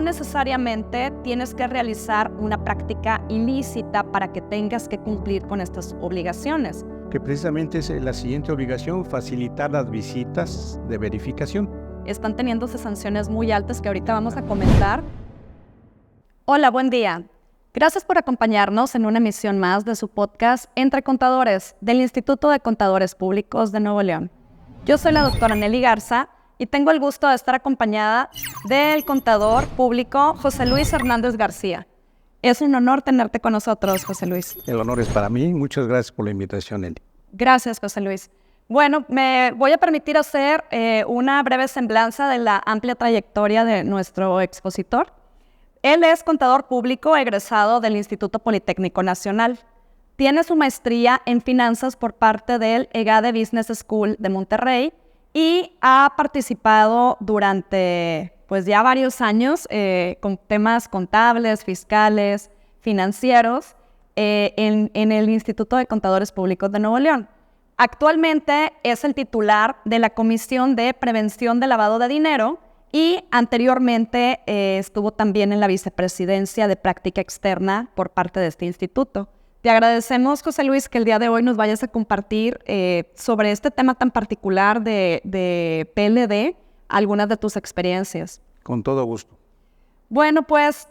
no necesariamente tienes que realizar una práctica ilícita para que tengas que cumplir con estas obligaciones. Que precisamente es la siguiente obligación, facilitar las visitas de verificación. Están teniéndose sanciones muy altas que ahorita vamos a comentar. Hola, buen día. Gracias por acompañarnos en una emisión más de su podcast Entre Contadores del Instituto de Contadores Públicos de Nuevo León. Yo soy la doctora Nelly Garza y tengo el gusto de estar acompañada del contador público José Luis Hernández García. Es un honor tenerte con nosotros, José Luis. El honor es para mí. Muchas gracias por la invitación, Nelly. Gracias, José Luis. Bueno, me voy a permitir hacer una breve semblanza de la amplia trayectoria de nuestro expositor. Él es contador público egresado del Instituto Politécnico Nacional. Tiene su maestría en finanzas por parte del EGADE Business School de Monterrey y ha participado durante ya varios años con temas contables, fiscales, financieros en el Instituto de Contadores Públicos de Nuevo León. Actualmente es el titular de la Comisión de Prevención de Lavado de Dinero y anteriormente estuvo también en la vicepresidencia de práctica externa por parte de este instituto. Te agradecemos, José Luis, que el día de hoy nos vayas a compartir sobre este tema tan particular de PLD, algunas de tus experiencias. Con todo gusto. Bueno, pues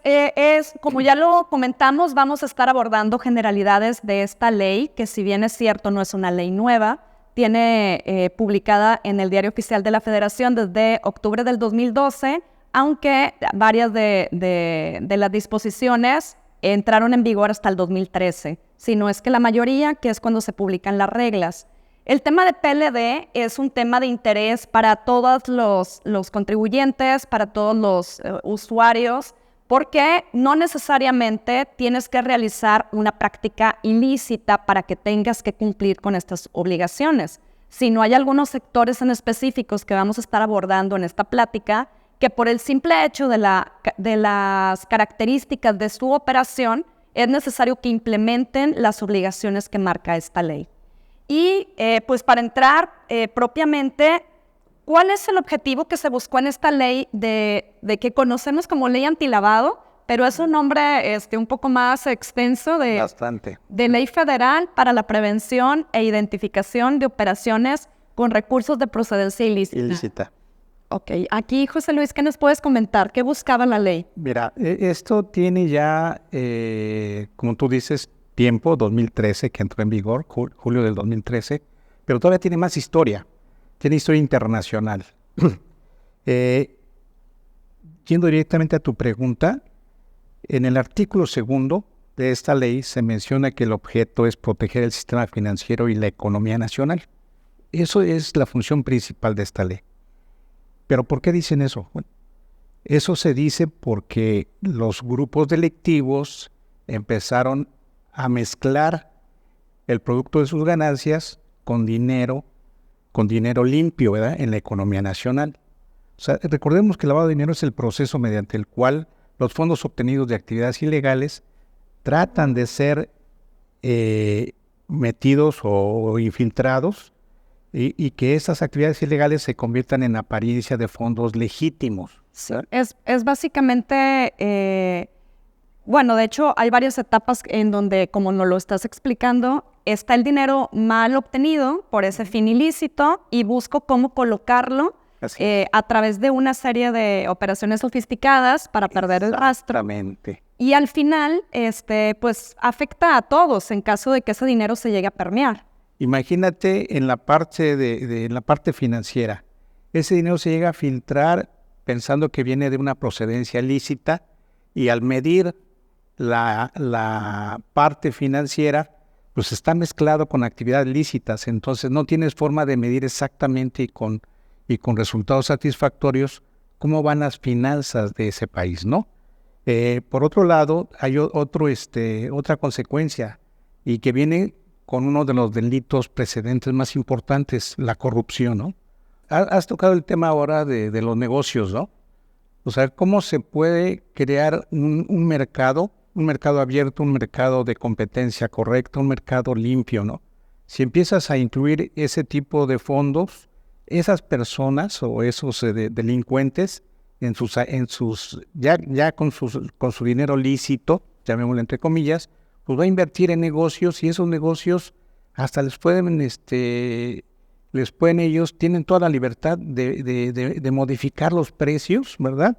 como ya lo comentamos, vamos a estar abordando generalidades de esta ley, que si bien es cierto no es una ley nueva, tiene publicada en el Diario Oficial de la Federación desde octubre del 2012, aunque varias de las disposiciones entraron en vigor hasta el 2013, si no es que la mayoría, que es cuando se publican las reglas. El tema de PLD es un tema de interés para todos los contribuyentes, para todos los usuarios, porque no necesariamente tienes que realizar una práctica ilícita para que tengas que cumplir con estas obligaciones, sino hay algunos sectores en específicos que vamos a estar abordando en esta plática que por el simple hecho de las características de su operación es necesario que implementen las obligaciones que marca esta ley. Y pues para entrar propiamente, ¿cuál es el objetivo que se buscó en esta ley de que conocemos como ley antilavado? Pero es un nombre un poco más extenso de ley federal para la prevención e identificación de operaciones con recursos de procedencia ilícita. Ok, aquí José Luis, ¿qué nos puedes comentar? ¿Qué buscaba la ley? Mira, esto tiene ya, como tú dices, tiempo, 2013, que entró en vigor, julio del 2013, pero todavía tiene más historia, tiene historia internacional. Yendo directamente a tu pregunta, en el artículo 2 de esta ley se menciona que el objeto es proteger el sistema financiero y la economía nacional. Eso es la función principal de esta ley. ¿Pero por qué dicen eso? Bueno, eso se dice porque los grupos delictivos empezaron a mezclar el producto de sus ganancias con dinero limpio, ¿verdad?, en la economía nacional. O sea, recordemos que el lavado de dinero es el proceso mediante el cual los fondos obtenidos de actividades ilegales tratan de ser metidos o infiltrados y que esas actividades ilegales se conviertan en apariencia de fondos legítimos. Sí, es básicamente, de hecho hay varias etapas en donde, como nos lo estás explicando, está el dinero mal obtenido por ese fin ilícito y busco cómo colocarlo a través de una serie de operaciones sofisticadas para perder el rastro. Exactamente. Y al final, pues afecta a todos en caso de que ese dinero se llegue a permear. Imagínate en la parte en la parte financiera, ese dinero se llega a filtrar pensando que viene de una procedencia lícita y al medir la parte financiera, pues está mezclado con actividades lícitas, entonces no tienes forma de medir exactamente y con resultados satisfactorios cómo van las finanzas de ese país, ¿no? Por otro lado, hay otra consecuencia y que viene con uno de los delitos precedentes más importantes, la corrupción, ¿no? Has tocado el tema ahora de los negocios, ¿no? O sea, cómo se puede crear un mercado abierto, un mercado de competencia correcta, un mercado limpio, ¿no? Si empiezas a incluir ese tipo de fondos, esas personas o esos delincuentes ya con su dinero lícito, llamémoslo entre comillas, pues va a invertir en negocios y esos negocios hasta les pueden ellos, tienen toda la libertad de modificar los precios, ¿verdad?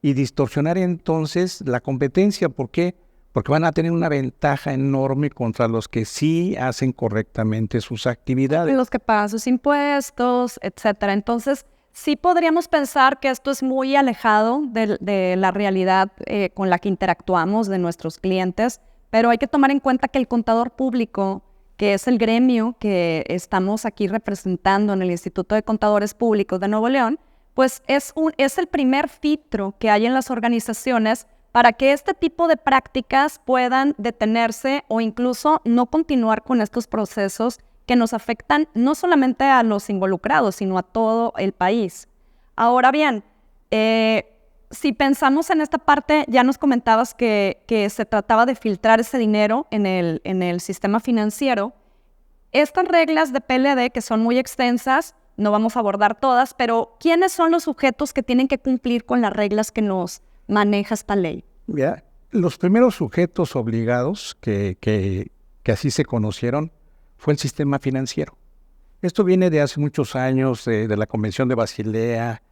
Y distorsionar entonces la competencia. ¿Por qué? Porque van a tener una ventaja enorme contra los que sí hacen correctamente sus actividades. Los que pagan sus impuestos, etcétera. Entonces, sí podríamos pensar que esto es muy alejado de la realidad con la que interactuamos de nuestros clientes, pero hay que tomar en cuenta que el contador público, que es el gremio que estamos aquí representando en el Instituto de Contadores Públicos de Nuevo León, pues es el primer filtro que hay en las organizaciones para que este tipo de prácticas puedan detenerse o incluso no continuar con estos procesos que nos afectan no solamente a los involucrados, sino a todo el país. Ahora bien, si pensamos en esta parte, ya nos comentabas que se trataba de filtrar ese dinero en el sistema financiero. Estas reglas de PLD, que son muy extensas, no vamos a abordar todas, pero ¿quiénes son los sujetos que tienen que cumplir con las reglas que nos maneja esta ley? Ya, los primeros sujetos obligados que así se conocieron fue el sistema financiero. Esto viene de hace muchos años, de la Convención de Basilea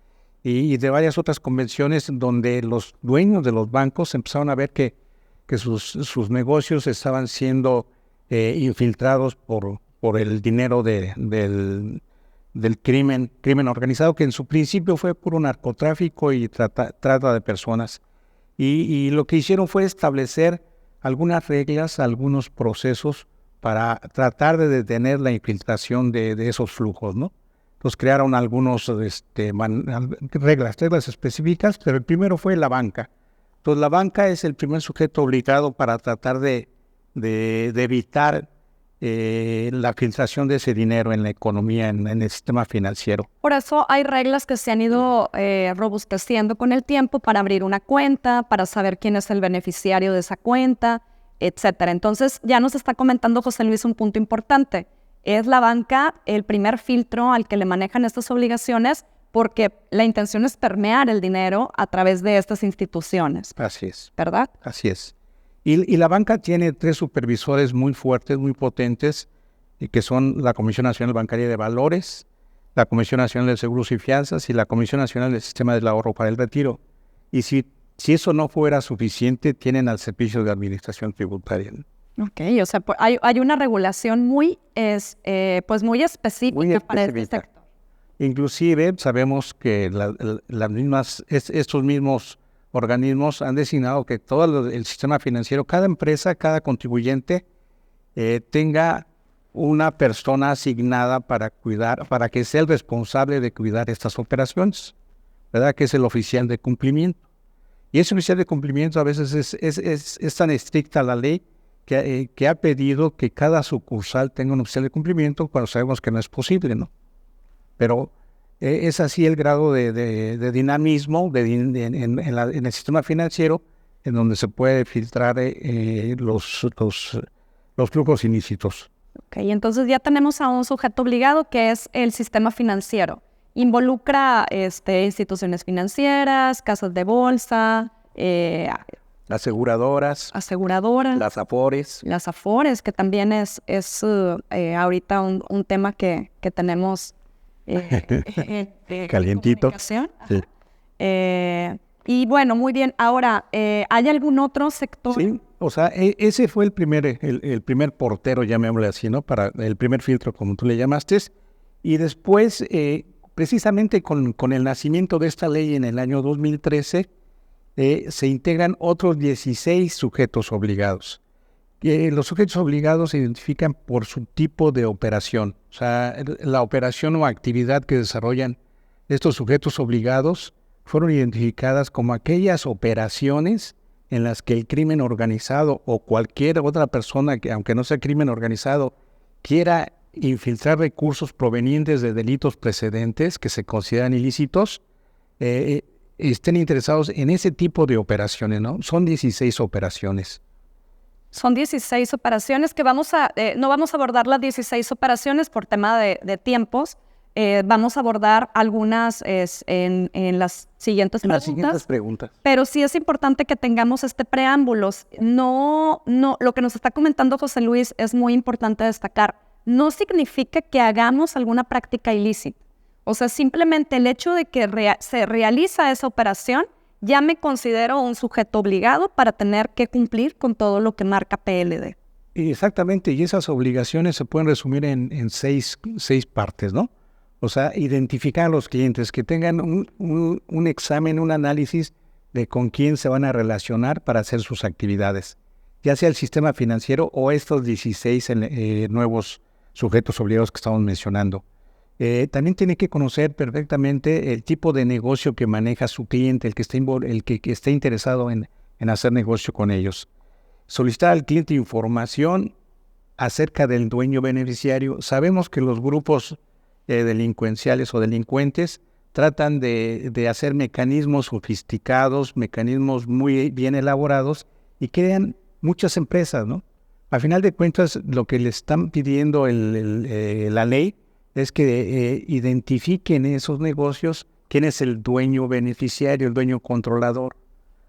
y de varias otras convenciones donde los dueños de los bancos empezaron a ver que sus negocios estaban siendo infiltrados por el dinero del crimen organizado, que en su principio fue puro narcotráfico y trata de personas. Y lo que hicieron fue establecer algunas reglas, algunos procesos para tratar de detener la infiltración de esos flujos, ¿no? Entonces crearon algunos reglas específicas, pero el primero fue la banca. Entonces la banca es el primer sujeto obligado para tratar de evitar la filtración de ese dinero en la economía, en el sistema financiero. Por eso hay reglas que se han ido robusteciendo con el tiempo para abrir una cuenta, para saber quién es el beneficiario de esa cuenta, etcétera. Entonces, ya nos está comentando José Luis un punto importante. Es la banca el primer filtro al que le manejan estas obligaciones porque la intención es permear el dinero a través de estas instituciones. Así es. ¿Verdad? Así es. Y la banca tiene 3 supervisores muy fuertes, muy potentes, que son la Comisión Nacional Bancaria de Valores, la Comisión Nacional de Seguros y Fianzas y la Comisión Nacional del Sistema del Ahorro para el Retiro. Y si eso no fuera suficiente, tienen al Servicio de Administración Tributaria. Ok, o sea, hay una regulación muy específica para este sector. Inclusive sabemos que estos mismos organismos han designado que todo el sistema financiero, cada empresa, cada contribuyente tenga una persona asignada para que sea el responsable de cuidar estas operaciones, ¿verdad? Que es el oficial de cumplimiento. Y ese oficial de cumplimiento a veces es tan estricta la ley que ha pedido que cada sucursal tenga un oficial de cumplimiento cuando sabemos que no es posible, ¿no? Pero es así el grado de dinamismo en el sistema financiero en donde se puede filtrar los flujos ilícitos. Ok, entonces ya tenemos a un sujeto obligado que es el sistema financiero. Involucra instituciones financieras, casas de bolsa, aseguradoras, las AFORES. Las AFORES, que también es ahorita un tema que tenemos calientito. Sí. Y bueno, muy bien. Ahora, ¿hay algún otro sector? Sí, o sea, ese fue el primer portero, llamémosle así, ¿no? Para el primer filtro, como tú le llamaste. Y después, precisamente con el nacimiento de esta ley en el año 2013, se integran otros 16 sujetos obligados. Los sujetos obligados se identifican por su tipo de operación, o sea, la operación o actividad que desarrollan estos sujetos obligados fueron identificadas como aquellas operaciones en las que el crimen organizado o cualquier otra persona que, aunque no sea crimen organizado, quiera infiltrar recursos provenientes de delitos precedentes que se consideran ilícitos, estén interesados en ese tipo de operaciones, ¿no? Son 16 operaciones. Son 16 operaciones que no vamos a abordar las 16 operaciones por tema de tiempos, vamos a abordar algunas en las siguientes preguntas. Pero sí es importante que tengamos este preámbulo. No, lo que nos está comentando José Luis es muy importante destacar. No significa que hagamos alguna práctica ilícita. O sea, simplemente el hecho de que se realiza esa operación, ya me considero un sujeto obligado para tener que cumplir con todo lo que marca PLD. Exactamente, y esas obligaciones se pueden resumir en seis partes, ¿no? O sea, identificar a los clientes, que tengan un examen, un análisis de con quién se van a relacionar para hacer sus actividades, ya sea el sistema financiero o estos 16 nuevos sujetos obligados que estamos mencionando. También tiene que conocer perfectamente el tipo de negocio que maneja su cliente, el que esté interesado en hacer negocio con ellos. Solicitar al cliente información acerca del dueño beneficiario. Sabemos que los grupos delincuenciales o delincuentes tratan de hacer mecanismos sofisticados, mecanismos muy bien elaborados y crean muchas empresas, ¿no? A final de cuentas, lo que le están pidiendo la ley es que identifiquen esos negocios, quién es el dueño beneficiario, el dueño controlador.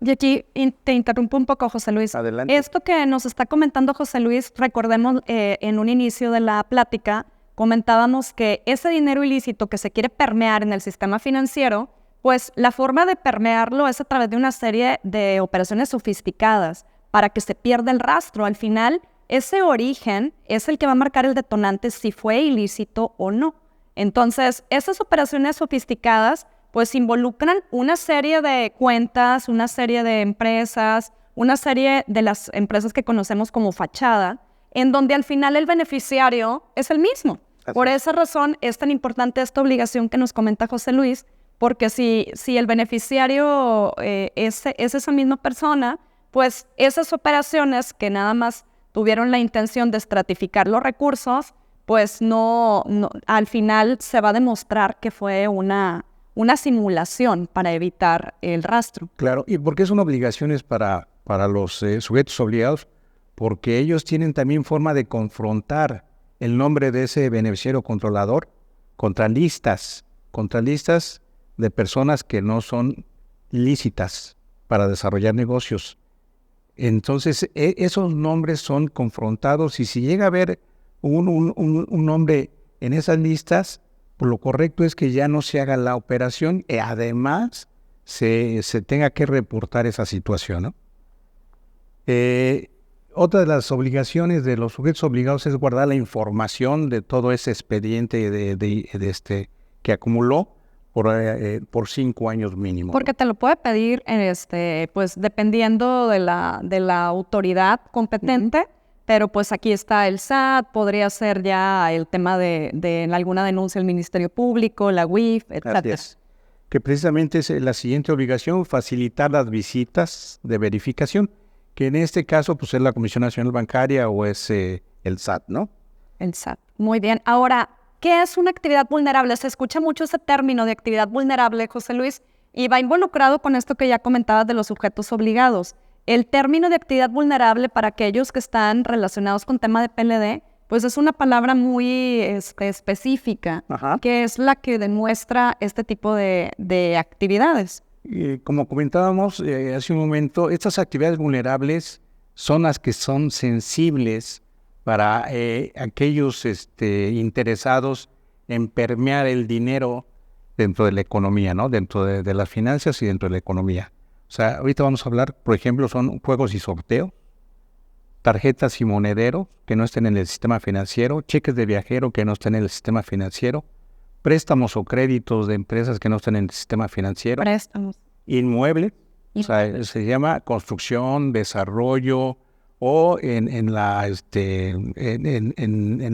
Y aquí te interrumpo un poco, José Luis. Adelante. Esto que nos está comentando José Luis, recordemos en un inicio de la plática, comentábamos que ese dinero ilícito que se quiere permear en el sistema financiero, pues la forma de permearlo es a través de una serie de operaciones sofisticadas para que se pierda el rastro. Al final, ese origen es el que va a marcar el detonante si fue ilícito o no. Entonces, esas operaciones sofisticadas pues involucran una serie de cuentas, una serie de empresas, una serie de las empresas que conocemos como fachada, en donde al final el beneficiario es el mismo. Por esa razón es tan importante esta obligación que nos comenta José Luis, porque si el beneficiario es esa misma persona, pues esas operaciones que nada más tuvieron la intención de estratificar los recursos, pues no al final se va a demostrar que fue una simulación para evitar el rastro. Claro, ¿y por qué son obligaciones para los sujetos obligados? Porque ellos tienen también forma de confrontar el nombre de ese beneficiario controlador contra listas de personas que no son lícitas para desarrollar negocios. Entonces, esos nombres son confrontados y si llega a haber un nombre en esas listas, pues lo correcto es que ya no se haga la operación y además se tenga que reportar esa situación, ¿no? Otra de las obligaciones de los sujetos obligados es guardar la información de todo ese expediente que acumuló por 5 años mínimo. Porque te lo puede pedir, pues dependiendo de la autoridad competente, pero pues aquí está el SAT, podría ser ya el tema de alguna denuncia del Ministerio Público, la UIF, etc. Que precisamente es la siguiente obligación, facilitar las visitas de verificación, que en este caso pues es la Comisión Nacional Bancaria o es el SAT, ¿no? El SAT. Muy bien. Ahora, ¿qué es una actividad vulnerable? Se escucha mucho ese término de actividad vulnerable, José Luis, y va involucrado con esto que ya comentabas de los sujetos obligados. El término de actividad vulnerable para aquellos que están relacionados con tema de PLD, pues es una palabra muy específica, que es la que demuestra este tipo de actividades. Como comentábamos hace un momento, estas actividades vulnerables son las que son sensibles para aquellos interesados en permear el dinero dentro de la economía, ¿no? Dentro de las finanzas y dentro de la economía. O sea, ahorita vamos a hablar, por ejemplo, son juegos y sorteo, tarjetas y monedero que no estén en el sistema financiero, cheques de viajero que no estén en el sistema financiero, préstamos o créditos de empresas que no estén en el sistema financiero, Préstamos. Inmueble, o sea, se llama construcción, desarrollo o en la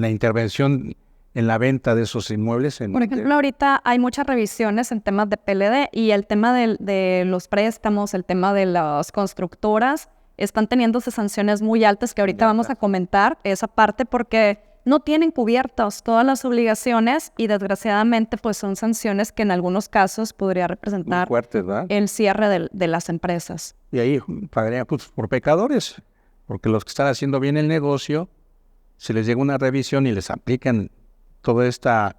intervención en la venta de esos inmuebles. Por ejemplo, ahorita hay muchas revisiones en temas de PLD y el tema de los préstamos, el tema de las constructoras, están teniéndose sanciones muy altas que ahorita vamos a comentar esa parte porque no tienen cubiertas todas las obligaciones y desgraciadamente pues son sanciones que en algunos casos podría representar fuertes, ¿verdad? El cierre de las empresas. Y ahí pagarían pues, por pecadores, porque los que están haciendo bien el negocio, se les llega una revisión y les aplican toda esta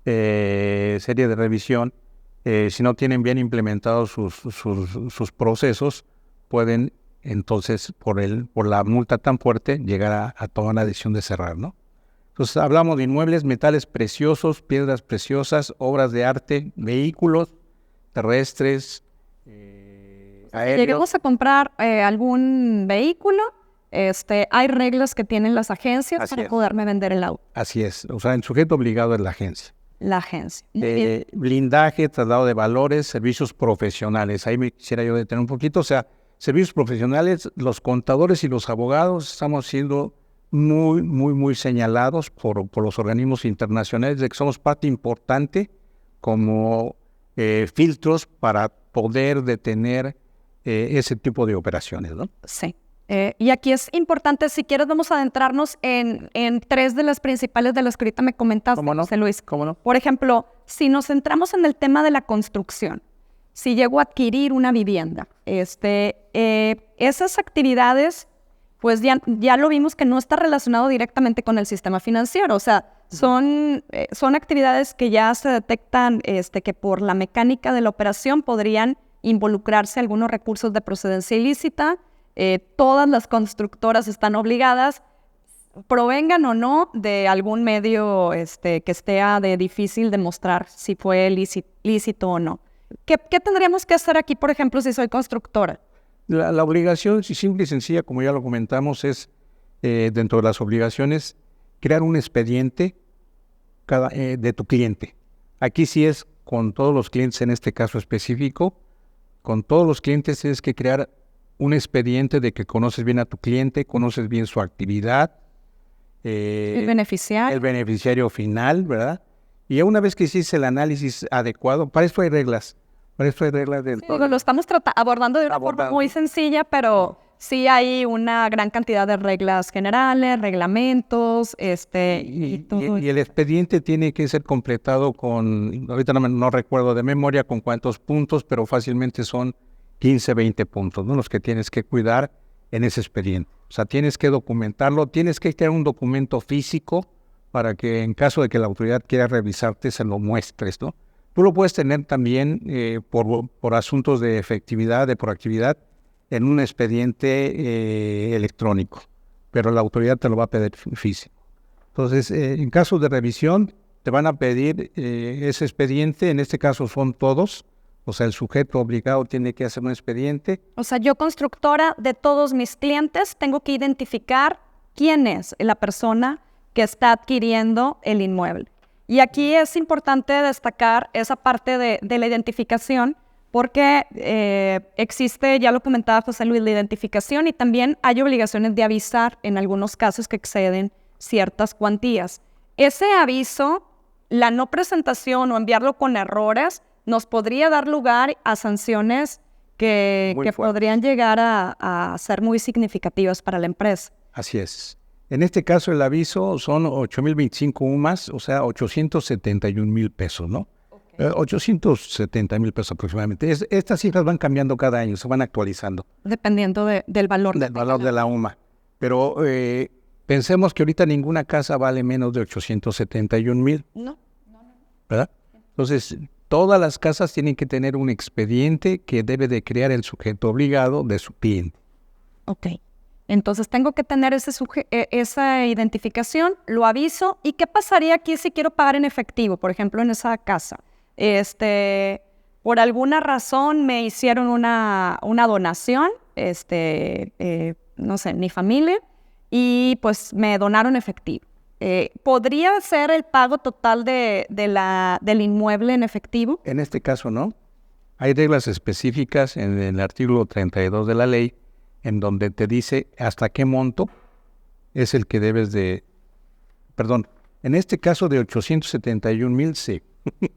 serie de revisión, si no tienen bien implementados sus procesos, pueden entonces, por la multa tan fuerte, llegar a tomar la decisión de cerrar, ¿no? Entonces, hablamos de inmuebles, metales preciosos, piedras preciosas, obras de arte, vehículos terrestres, aéreos. Lleguemos a comprar algún vehículo, hay reglas que tienen las agencias Así para es. poderme vender el auto. Así es, o sea, el sujeto obligado es la agencia. La agencia. Muy bien. Blindaje, traslado de valores, servicios profesionales. Ahí me quisiera yo detener un poquito. O sea, servicios profesionales, los contadores y los abogados estamos siendo muy señalados por los organismos internacionales de que somos parte importante como filtros para poder detener ese tipo de operaciones, ¿no? Sí. Y aquí es importante, si quieres vamos a adentrarnos en tres de las principales de las que ahorita me comentaste, ¿Cómo no? José Luis. ¿Cómo no? Por ejemplo, si nos centramos en el tema de la construcción, si llego a adquirir una vivienda, esas actividades, pues ya lo vimos que no está relacionado directamente con el sistema financiero. O sea, son actividades que ya se detectan que por la mecánica de la operación podrían involucrarse algunos recursos de procedencia ilícita. Todas las constructoras están obligadas, provengan o no de algún medio que esté de difícil demostrar si fue lícito o no. ¿Qué tendríamos que hacer aquí, por ejemplo, si soy constructora? La obligación, simple y sencilla, como ya lo comentamos, es dentro de las obligaciones crear un expediente de tu cliente. Aquí sí es con todos los clientes, en este caso específico, con todos los clientes tienes que crear un expediente de que conoces bien a tu cliente, conoces bien su actividad. El beneficiario. El beneficiario final, ¿verdad? Y ya una vez que hiciste el análisis adecuado, para esto hay reglas. Para esto hay reglas del... Sí, lo estamos abordando de una forma muy sencilla, pero sí hay una gran cantidad de reglas generales, reglamentos, y todo. Y el expediente tiene que ser completado con, ahorita no recuerdo de memoria con cuántos puntos, pero fácilmente son 15, 20 puntos, ¿no? Los que tienes que cuidar en ese expediente. O sea, tienes que documentarlo, tienes que crear un documento físico para que en caso de que la autoridad quiera revisarte, se lo muestres, ¿no? Tú lo puedes tener también por asuntos de efectividad, de proactividad, en un expediente electrónico, pero la autoridad te lo va a pedir físico. Entonces, en caso de revisión, te van a pedir ese expediente, en este caso son todos, o sea, el sujeto obligado tiene que hacer un expediente. O sea, yo constructora de todos mis clientes tengo que identificar quién es la persona que está adquiriendo el inmueble. Y aquí es importante destacar esa parte de la identificación porque existe, ya lo comentaba José Luis, la identificación y también hay obligaciones de avisar en algunos casos que exceden ciertas cuantías. Ese aviso, la no presentación o enviarlo con errores, nos podría dar lugar a sanciones que podrían llegar a ser muy significativas para la empresa. Así es. En este caso el aviso son 8,025 UMAS, o sea, 871,000 pesos, ¿no? Okay. 870,000 pesos aproximadamente. Estas cifras van cambiando cada año, se van actualizando. Dependiendo del valor. Del valor de la UMA. Pero pensemos que ahorita ninguna casa vale menos de 871,000. No. ¿Verdad? Entonces, todas las casas tienen que tener un expediente que debe de crear el sujeto obligado de su cliente. Ok. Entonces tengo que tener esa identificación, lo aviso. ¿Y qué pasaría aquí si quiero pagar en efectivo, por ejemplo, en esa casa? Por alguna razón me hicieron una donación, no sé, mi familia, y pues me donaron efectivo. ¿Podría ser el pago total del inmueble en efectivo? En este caso, no. Hay reglas específicas en el artículo 32 de la ley en donde te dice hasta qué monto es el que debes de... Perdón, en este caso de 871,000, sí.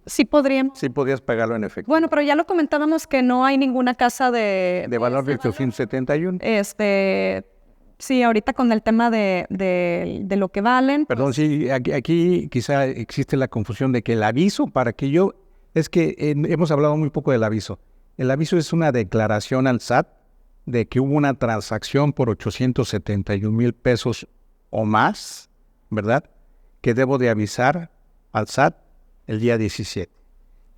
Sí podríamos. Sí podrías pagarlo en efectivo. Bueno, pero ya lo comentábamos que no hay ninguna casa de valor de 871. Sí, ahorita con el tema de lo que valen. Perdón, pues... sí, aquí quizá existe la confusión de que el aviso, para que yo... Es que hemos hablado muy poco del aviso. El aviso es una declaración al SAT de que hubo una transacción por 871,000 pesos o más, ¿verdad? Que debo de avisar al SAT el día 17.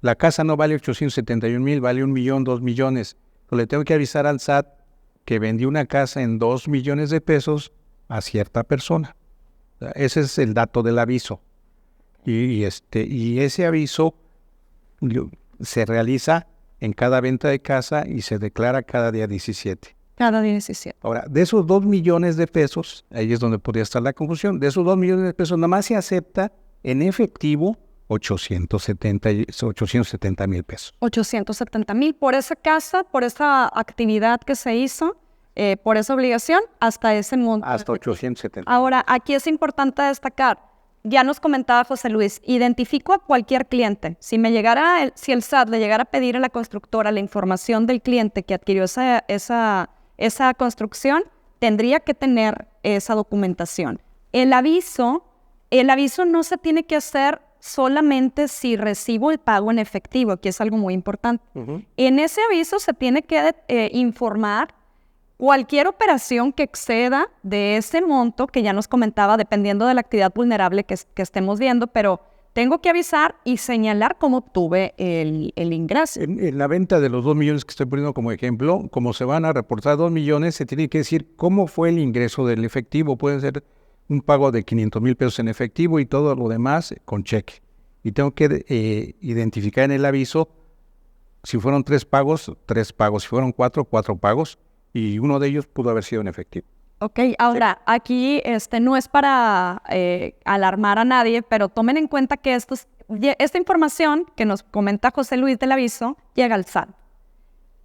La casa no vale 871,000, vale 1,000,000, 2 millones. Pero le tengo que avisar al SAT que vendí una casa en 2 millones de pesos a cierta persona. Ese es el dato del aviso. Y ese aviso se realiza en cada venta de casa y se declara cada día 17. Cada día 17. Ahora, de esos 2 millones de pesos, ahí es donde podría estar la confusión, de esos 2 millones de pesos, nada más se acepta en efectivo 870,000 pesos. 870,000 por esa casa, por esa actividad que se hizo, por esa obligación, hasta ese monto. Hasta 870. Ahora, aquí es importante destacar, ya nos comentaba José Luis, identifico a cualquier cliente. Si el SAT le llegara a pedir a la constructora la información del cliente que adquirió esa construcción, tendría que tener esa documentación. El aviso no se tiene que hacer solamente si recibo el pago en efectivo, que es algo muy importante. En ese aviso se tiene que informar cualquier operación que exceda de ese monto que ya nos comentaba, dependiendo de la actividad vulnerable que estemos viendo, pero tengo que avisar y señalar cómo obtuve el ingreso. En la venta de los 2 millones que estoy poniendo como ejemplo, como se van a reportar 2 millones, se tiene que decir cómo fue el ingreso del efectivo. Puede ser un pago de 500,000 pesos en efectivo y todo lo demás con cheque. Y tengo que identificar en el aviso si fueron 3 pagos, 3 pagos. Si fueron 4, 4 pagos. Y uno de ellos pudo haber sido en efectivo. Ok, ahora, aquí no es para alarmar a nadie, pero tomen en cuenta que esta información que nos comenta José Luis del aviso llega al SAT.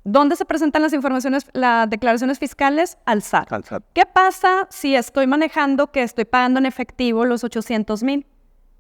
¿Dónde se presentan las declaraciones fiscales? Al SAT. Al SAT. ¿Qué pasa si estoy manejando que estoy pagando en efectivo los 800,000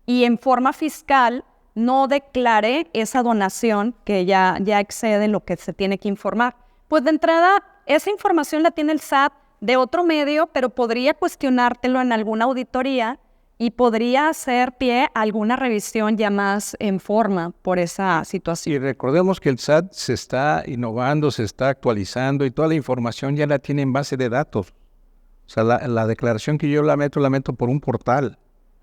y en forma fiscal no declaré esa donación que ya excede lo que se tiene que informar? Pues de entrada, esa información la tiene el SAT de otro medio, pero podría cuestionártelo en alguna auditoría y podría hacer pie a alguna revisión ya más en forma por esa situación. Y recordemos que el SAT se está innovando, se está actualizando y toda la información ya la tiene en base de datos. O sea, la declaración que yo la meto por un portal.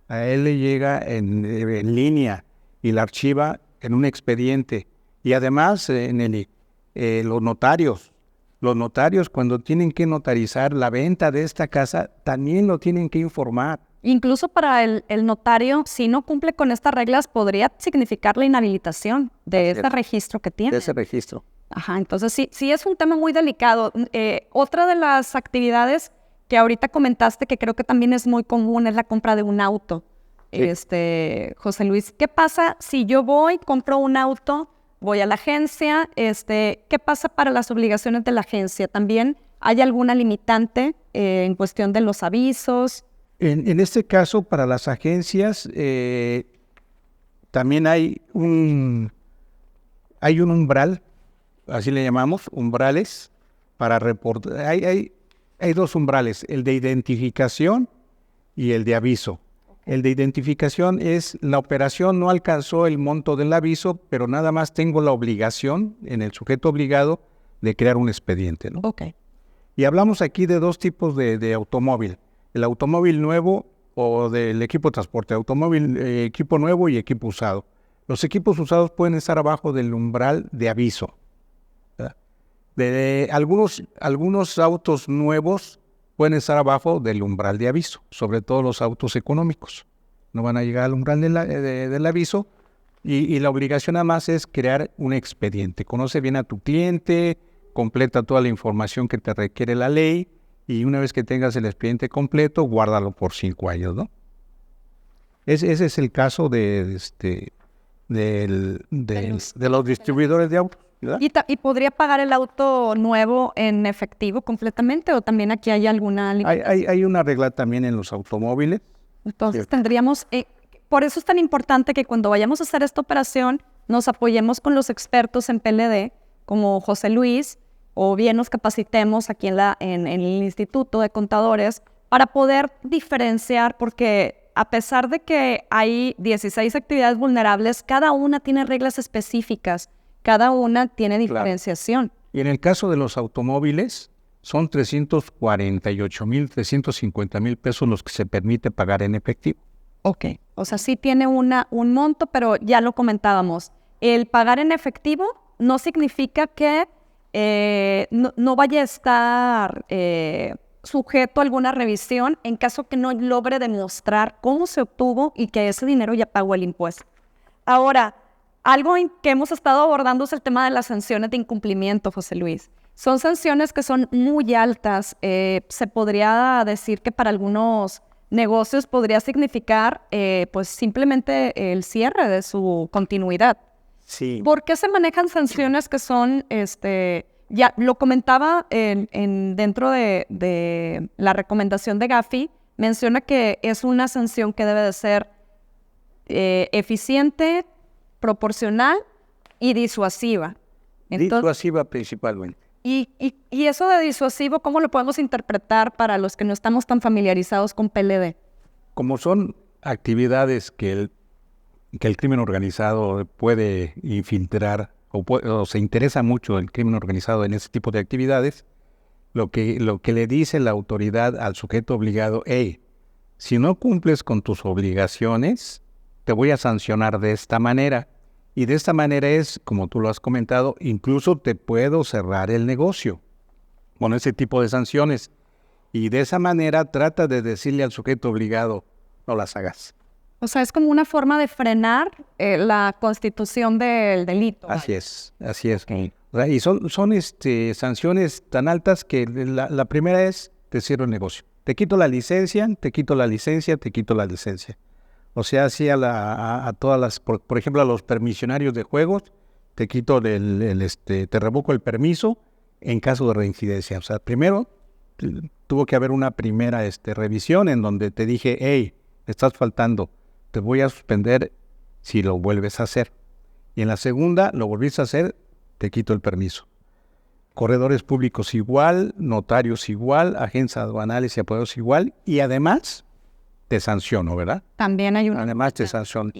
A él le llega en línea y la archiva en un expediente. Y además, los notarios. Los notarios, cuando tienen que notarizar la venta de esta casa, también lo tienen que informar. Incluso para el notario, si no cumple con estas reglas, podría significar la inhabilitación de ese registro que tiene. De ese registro. Ajá, entonces sí es un tema muy delicado. Otra de las actividades que ahorita comentaste, que creo que también es muy común, es la compra de un auto. Sí. José Luis, ¿qué pasa si yo compro un auto, voy a la agencia? ¿Qué pasa para las obligaciones de la agencia? ¿También hay alguna limitante en cuestión de los avisos? En este caso, para las agencias, también hay un umbral, así le llamamos, umbrales, para reportar. Hay 2 umbrales, el de identificación y el de aviso. El de identificación es la operación no alcanzó el monto del aviso, pero nada más tengo la obligación, en el sujeto obligado, de crear un expediente, ¿no? Ok. Y hablamos aquí de 2 tipos de automóvil. El automóvil nuevo o del equipo de transporte. Automóvil, equipo nuevo y equipo usado. Los equipos usados pueden estar abajo del umbral de aviso. Algunos autos nuevos pueden estar abajo del umbral de aviso, sobre todo los autos económicos. No van a llegar al umbral del aviso y la obligación nada más es crear un expediente. Conoce bien a tu cliente, completa toda la información que te requiere la ley y una vez que tengas el expediente completo, guárdalo por 5 años, ¿no? Ese es el caso de los distribuidores de autos. ¿Y podría pagar el auto nuevo en efectivo completamente o también aquí hay alguna limitación? Hay una regla también en los automóviles. Entonces tendríamos, por eso es tan importante que cuando vayamos a hacer esta operación nos apoyemos con los expertos en PLD como José Luis o bien nos capacitemos aquí en el Instituto de Contadores para poder diferenciar, porque a pesar de que hay 16 actividades vulnerables, cada una tiene reglas específicas. Cada una tiene diferenciación. Claro. Y en el caso de los automóviles, son 348,000, 350,000 pesos los que se permite pagar en efectivo. Ok. O sea, sí tiene un monto, pero ya lo comentábamos. El pagar en efectivo no significa que no vaya a estar sujeto a alguna revisión en caso que no logre demostrar cómo se obtuvo y que ese dinero ya pagó el impuesto. Ahora, algo que hemos estado abordando es el tema de las sanciones de incumplimiento, José Luis. Son sanciones que son muy altas. Se podría decir que para algunos negocios podría significar pues simplemente el cierre de su continuidad. Sí. ¿Por qué se manejan sanciones que son, ya lo comentaba dentro de la recomendación de Gafi, menciona que es una sanción que debe de ser eficiente, proporcional y disuasiva. Disuasiva principalmente. Y eso de disuasivo, ¿cómo lo podemos interpretar para los que no estamos tan familiarizados con PLD? Como son actividades que el crimen organizado puede infiltrar o se interesa mucho el crimen organizado en ese tipo de actividades, lo que le dice la autoridad al sujeto obligado, hey, si no cumples con tus obligaciones, te voy a sancionar de esta manera. Y de esta manera es, como tú lo has comentado, incluso te puedo cerrar el negocio con ese tipo de sanciones. Y de esa manera trata de decirle al sujeto obligado, no las hagas. O sea, es como una forma de frenar la constitución del delito. Así es, así es. Okay. O sea, y son sanciones tan altas que la primera es, te cierro el negocio. Te quito la licencia, te quito la licencia, te quito la licencia. O sea, así a todas las, por ejemplo, a los permisionarios de juegos, te quito te revoco el permiso en caso de reincidencia. O sea, primero tuvo que haber una primera revisión en donde te dije, hey, estás faltando, te voy a suspender si lo vuelves a hacer. Y en la segunda, lo volviste a hacer, te quito el permiso. Corredores públicos igual, notarios igual, agencias aduanales y apoyados igual, y además te sanciono, ¿verdad? También hay una... Además te sanciono.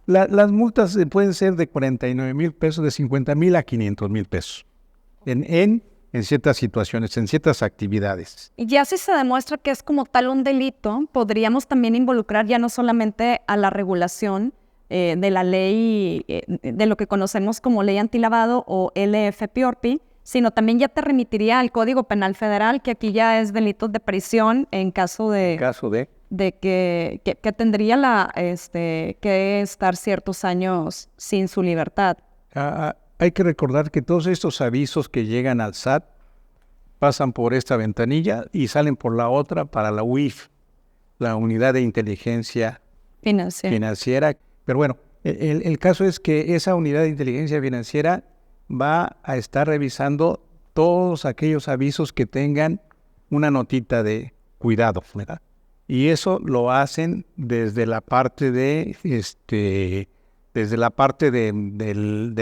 Las multas pueden ser de 49,000 pesos, de 50,000 a 500,000 pesos. En ciertas situaciones, en ciertas actividades. Y ya si se demuestra que es como tal un delito, podríamos también involucrar ya no solamente a la regulación de la ley, de lo que conocemos como ley antilavado o LFPORPI, sino también ya te remitiría al Código Penal Federal, que aquí ya es delitos de prisión en caso de que tendría que estar ciertos años sin su libertad. Hay que recordar que todos estos avisos que llegan al SAT pasan por esta ventanilla y salen por la otra para la UIF, la Unidad de Inteligencia Financiera. Pero bueno, el caso es que esa Unidad de Inteligencia Financiera va a estar revisando todos aquellos avisos que tengan una notita de cuidado, ¿verdad? Y eso lo hacen desde la parte de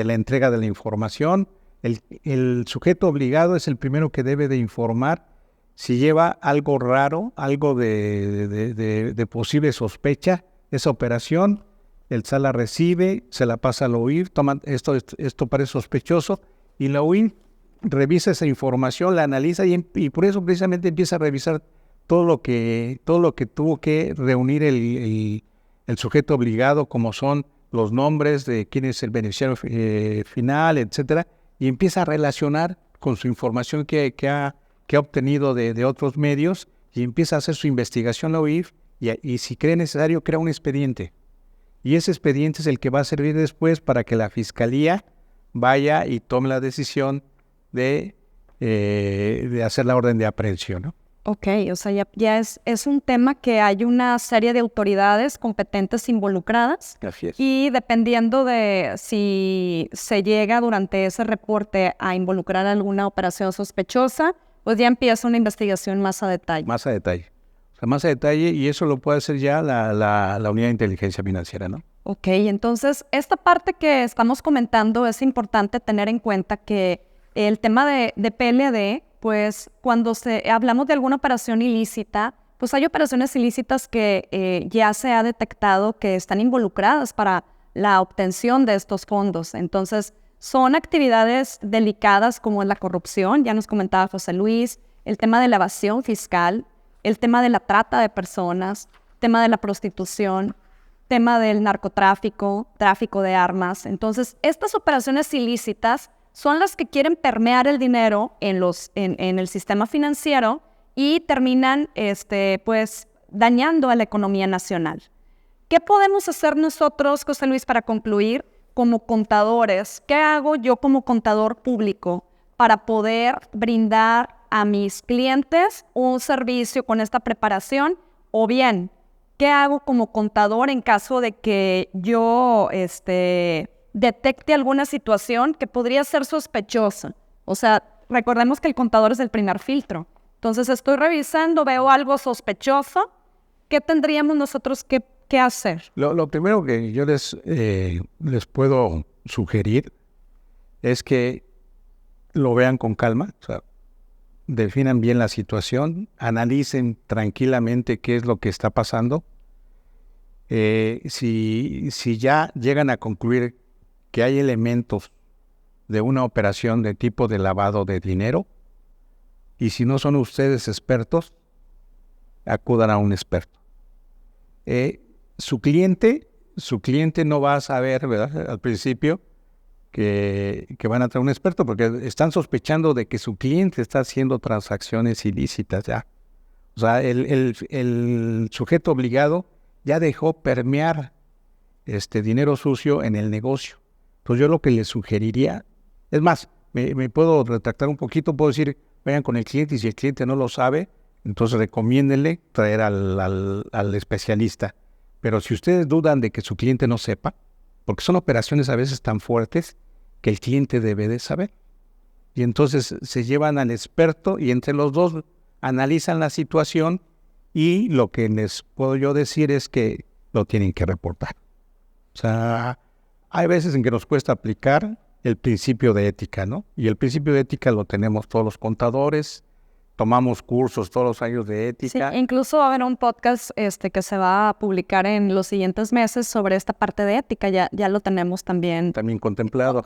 la entrega de la información. El sujeto obligado es el primero que debe de informar si lleva algo raro, algo de posible sospecha, esa operación. El SAT la recibe, se la pasa a la UIF, toma esto parece sospechoso, y la UIF revisa esa información, la analiza y por eso precisamente empieza a revisar todo lo que tuvo que reunir el sujeto obligado, como son los nombres de quién es el beneficiario final, etcétera, y empieza a relacionar con su información que ha obtenido de otros medios, y empieza a hacer su investigación la UIF, y si cree necesario, crea un expediente. Y ese expediente es el que va a servir después para que la Fiscalía vaya y tome la decisión de hacer la orden de aprehensión, ¿no? Ok, o sea, ya es un tema que hay una serie de autoridades competentes involucradas. Así es. Y dependiendo de si se llega durante ese reporte a involucrar alguna operación sospechosa, pues ya empieza una investigación más a detalle. Más a detalle. O sea, más a detalle, y eso lo puede hacer ya la Unidad de Inteligencia Financiera, ¿no? Ok, entonces esta parte que estamos comentando es importante tener en cuenta que el tema de PLD, pues cuando hablamos de alguna operación ilícita, pues hay operaciones ilícitas que ya se ha detectado que están involucradas para la obtención de estos fondos. Entonces, son actividades delicadas como la corrupción, ya nos comentaba José Luis, el tema de la evasión fiscal, el tema de la trata de personas, tema de la prostitución, tema del narcotráfico, tráfico de armas. Entonces, estas operaciones ilícitas son las que quieren permear el dinero en el sistema financiero y terminan pues, dañando a la economía nacional. ¿Qué podemos hacer nosotros, José Luis, para concluir como contadores? ¿Qué hago yo como contador público para poder brindar a mis clientes un servicio con esta preparación? O bien, ¿qué hago como contador en caso de que yo detecte alguna situación que podría ser sospechosa? O sea, recordemos que el contador es el primer filtro. Entonces, estoy revisando, veo algo sospechoso. ¿Qué tendríamos nosotros que hacer? Lo primero que yo les puedo sugerir es que lo vean con calma, o sea, definan bien la situación, analicen tranquilamente qué es lo que está pasando. Si ya llegan a concluir que hay elementos de una operación de tipo de lavado de dinero, y si no son ustedes expertos, acudan a un experto. Su cliente no va a saber, ¿verdad?, al principio que van a traer un experto, porque están sospechando de que su cliente está haciendo transacciones ilícitas ya. O sea, el sujeto obligado ya dejó permear dinero sucio en el negocio. Entonces yo lo que les sugeriría, es más, me puedo retractar un poquito, puedo decir, vayan con el cliente y si el cliente no lo sabe, entonces recomiéndenle traer al especialista. Pero si ustedes dudan de que su cliente no sepa, porque son operaciones a veces tan fuertes que el cliente debe de saber. Y entonces se llevan al experto y entre los dos analizan la situación y lo que les puedo yo decir es que lo tienen que reportar. O sea, hay veces en que nos cuesta aplicar el principio de ética, ¿no? Y el principio de ética lo tenemos todos los contadores, tomamos cursos todos los años de ética. Sí, incluso va a haber un podcast que se va a publicar en los siguientes meses sobre esta parte de ética. Ya lo tenemos también contemplado.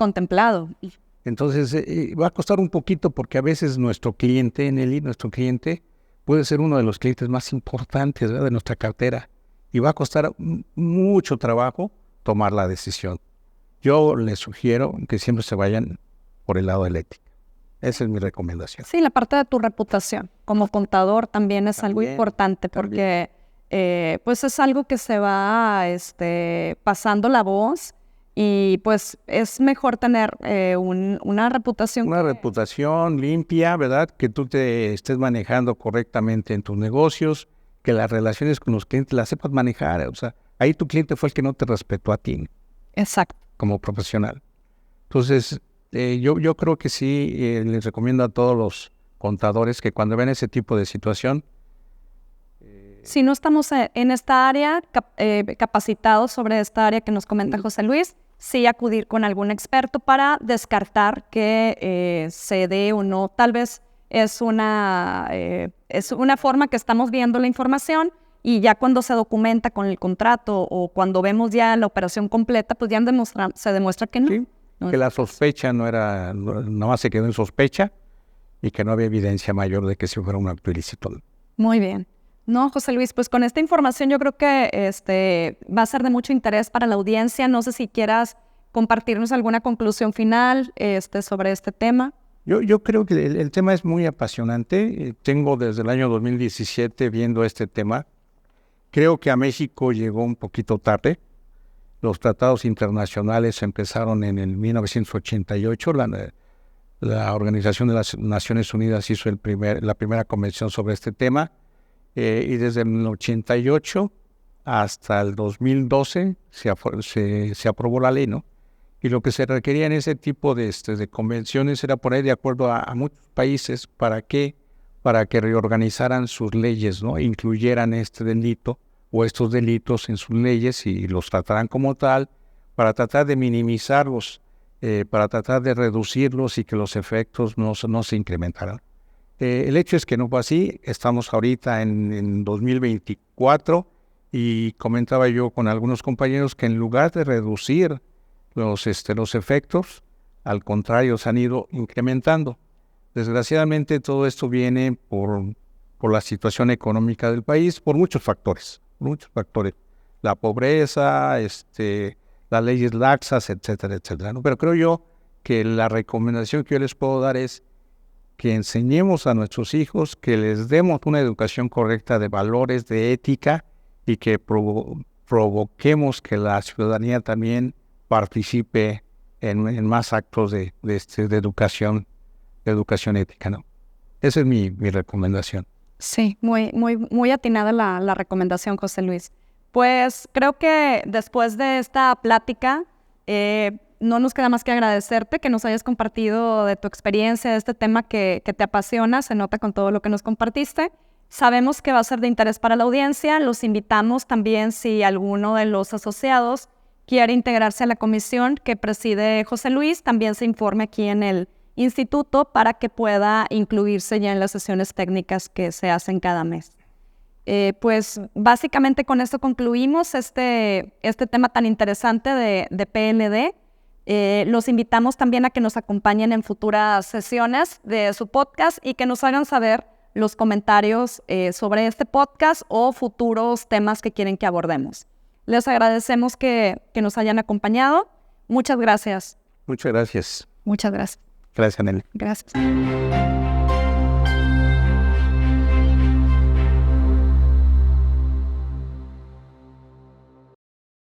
Entonces, va a costar un poquito porque a veces nuestro cliente, nuestro cliente puede ser uno de los clientes más importantes, ¿verdad?, de nuestra cartera. Y va a costar mucho trabajo tomar la decisión. Yo les sugiero que siempre se vayan por el lado de la ética. Esa es mi recomendación. Sí, la parte de tu reputación como contador también es algo importante porque pues es algo que se va pasando la voz y pues es mejor tener una reputación. Una reputación limpia, ¿verdad? Que tú te estés manejando correctamente en tus negocios, que las relaciones con los clientes las sepas manejar. O sea, ahí tu cliente fue el que no te respetó a ti. Exacto. Como profesional. Entonces, yo creo que sí, les recomiendo a todos los contadores que cuando ven ese tipo de situación... si no estamos en esta área, capacitados sobre esta área que nos comenta José Luis, sí acudir con algún experto para descartar que se dé o no. Tal vez es una forma que estamos viendo la información y ya cuando se documenta con el contrato o cuando vemos ya la operación completa, pues ya se demuestra que no. Sí, que la sospecha nada más se quedó en sospecha y que no había evidencia mayor de que si fuera un acto ilícito. Muy bien. No, José Luis, pues con esta información yo creo que va a ser de mucho interés para la audiencia. No sé si quieras compartirnos alguna conclusión final sobre este tema. Yo creo que el tema es muy apasionante. Tengo desde el año 2017 viendo este tema. Creo que a México llegó un poquito tarde. Los tratados internacionales empezaron en el 1988. La Organización de las Naciones Unidas hizo la primera convención sobre este tema. Y desde el 88 hasta el 2012 se aprobó la ley, ¿no? Y lo que se requería en ese tipo de convenciones era poner de acuerdo a muchos países para que reorganizaran sus leyes, ¿no? Incluyeran este delito o estos delitos en sus leyes y los trataran como tal para tratar de minimizarlos, para tratar de reducirlos y que los efectos no se incrementaran. El hecho es que no fue así. Estamos ahorita en 2024 y comentaba yo con algunos compañeros que en lugar de reducir los efectos, al contrario, se han ido incrementando. Desgraciadamente todo esto viene por la situación económica del país, por muchos factores. muchos factores. La pobreza, las leyes laxas, etcétera, etcétera, ¿no? Pero creo yo que la recomendación que yo les puedo dar es que enseñemos a nuestros hijos, que les demos una educación correcta de valores, de ética, y que provoquemos que la ciudadanía también participe en más actos de educación ética, ¿no? Esa es mi recomendación. Sí, muy atinada la recomendación, José Luis. Pues creo que después de esta plática, no nos queda más que agradecerte que nos hayas compartido de tu experiencia, de este tema que te apasiona, se nota con todo lo que nos compartiste. Sabemos que va a ser de interés para la audiencia. Los invitamos también, si alguno de los asociados quiere integrarse a la comisión que preside José Luis, también se informe aquí en el instituto para que pueda incluirse ya en las sesiones técnicas que se hacen cada mes. Pues básicamente con esto concluimos este tema tan interesante de PLD. Los invitamos también a que nos acompañen en futuras sesiones de su podcast y que nos hagan saber los comentarios sobre este podcast o futuros temas que quieren que abordemos. Les agradecemos que nos hayan acompañado. Muchas gracias. Muchas gracias. Muchas gracias. Gracias, Nelly. Gracias.